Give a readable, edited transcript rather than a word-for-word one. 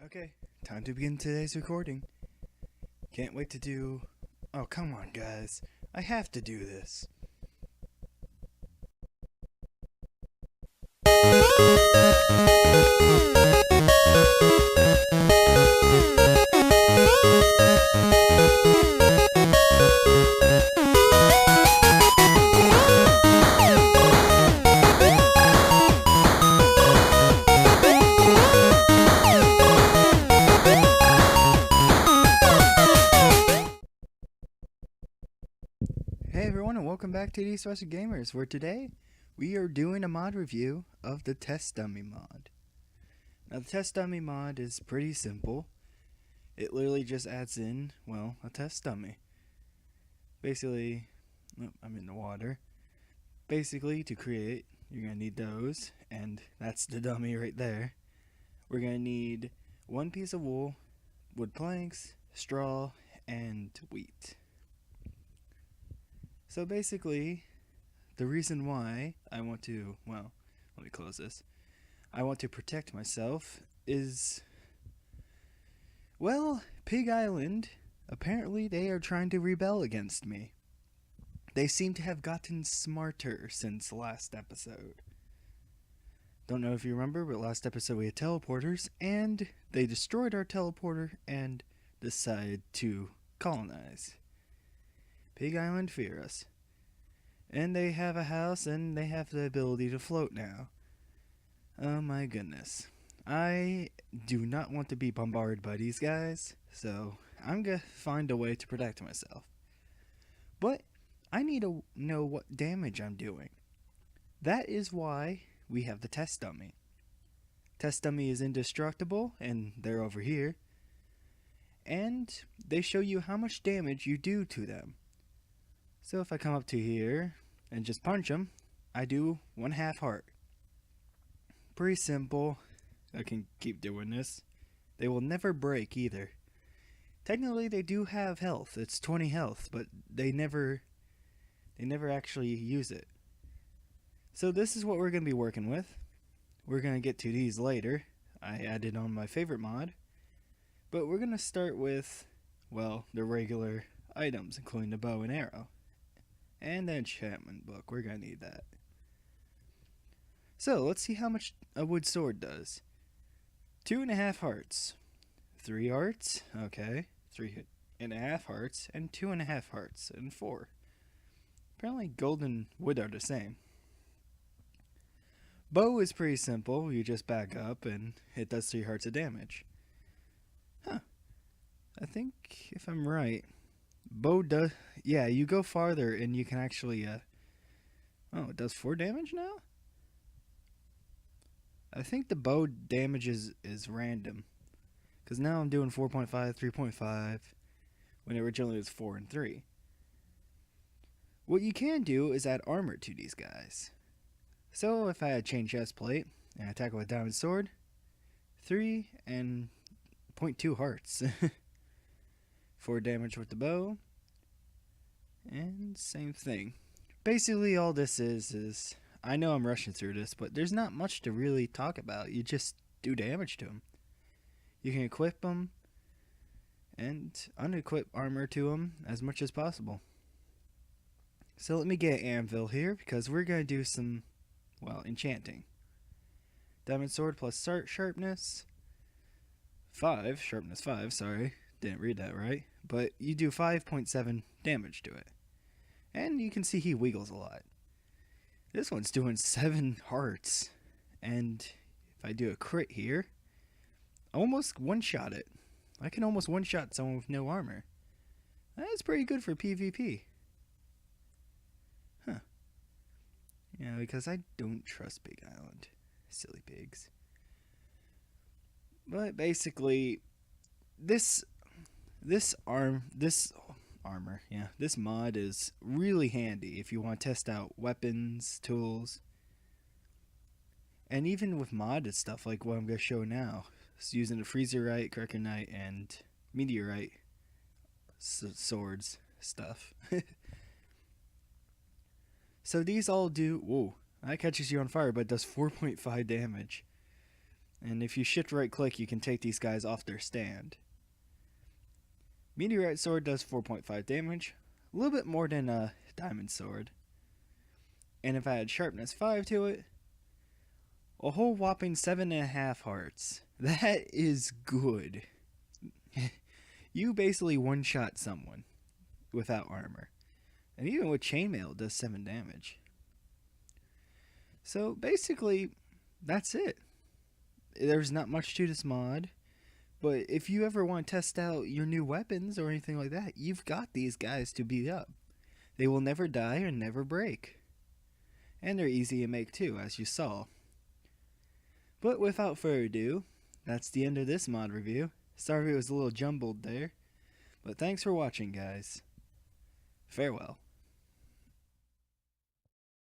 Okay, time to begin today's recording. Can't wait to do... Oh, come on, guys. I have to do this. Hey everyone, and welcome back to East West Gamers, where today we are doing a mod review of the Test Dummy mod. Now, the Test Dummy mod is pretty simple. It literally just adds in, well, a test dummy. Basically, I'm in the water. Basically, to create, you're going to need those, and that's the dummy right there. We're going to need one piece of wool, wood planks, straw, and wheat. So basically, the reason why I want to, well, let me close this. I want to protect myself is, well, Pig Island, apparently they are trying to rebel against me. They seem to have gotten smarter since last episode. Don't know if you remember, but last episode we had teleporters, and they destroyed our teleporter and decided to colonize. Pig Island fear us. And they have a house and they have the ability to float now. Oh my goodness. I do not want to be bombarded by these guys, so I'm gonna find a way to protect myself. But I need to know what damage I'm doing. That is why we have the test dummy. Test dummy is indestructible, and they're over here. And they show you how much damage you do to them. So if I come up to here and just punch them, I do 1/2 heart. Pretty simple. I can keep doing this. They will never break either. Technically they do have health. It's 20 health, but they never actually use it. So this is what we're going to be working with. We're going to get to these later. I added on my favorite mod. But we're going to start with, well, the regular items, including the bow and arrow. And the enchantment book, we're going to need that. So, let's see how much a wood sword does. 2.5 hearts. 3 hearts, okay. 3.5 hearts, and 2.5 hearts, and 4. Apparently gold and wood are the same. Bow is pretty simple, you just back up and it does 3 hearts of damage. Huh. I think, if I'm right, bow does, yeah, you go farther and you can actually, oh, it does 4 damage now? I think the bow damage is random. Because now I'm doing 4.5, 3.5, when originally it was 4 and 3. What you can do is add armor to these guys. So if I had chain chest plate, and I attack with a diamond sword, 3 and 0.2 hearts. 4 damage with the bow. And same thing. Basically all this is I know I'm rushing through this, but there's not much to really talk about. You just do damage to them. You can equip them and unequip armor to them as much as possible. So let me get anvil here because we're going to do some, well, enchanting. Diamond sword plus sharpness 5, sharpness 5, sorry. Didn't read that right. But you do 5.7 damage to it. And you can see he wiggles a lot. This one's doing 7 hearts. And if I do a crit here, almost one-shot it. I can almost one-shot someone with no armor. That's pretty good for PvP. Huh. Yeah, because I don't trust Pig Island. Silly pigs. But basically, this mod is really handy if you want to test out weapons, tools, and even with modded stuff like what I'm going to show now. It's using the Freezerite, Krakenite, and Meteorite swords stuff. So these all do, whoa, that catches you on fire, but it does 4.5 damage. And if you shift right click, you can take these guys off their stand. Meteorite Sword does 4.5 damage, a little bit more than a Diamond Sword. And if I add Sharpness 5 to it, a whole whopping 7.5 hearts. That is good. You basically one-shot someone without armor. And even with Chainmail, it does 7 damage. So basically, that's it. There's not much to this mod. But if you ever want to test out your new weapons or anything like that, you've got these guys to beat up. They will never die or never break. And they're easy to make too, as you saw. But without further ado, that's the end of this mod review. Sorry it was a little jumbled there. But thanks for watching, guys. Farewell.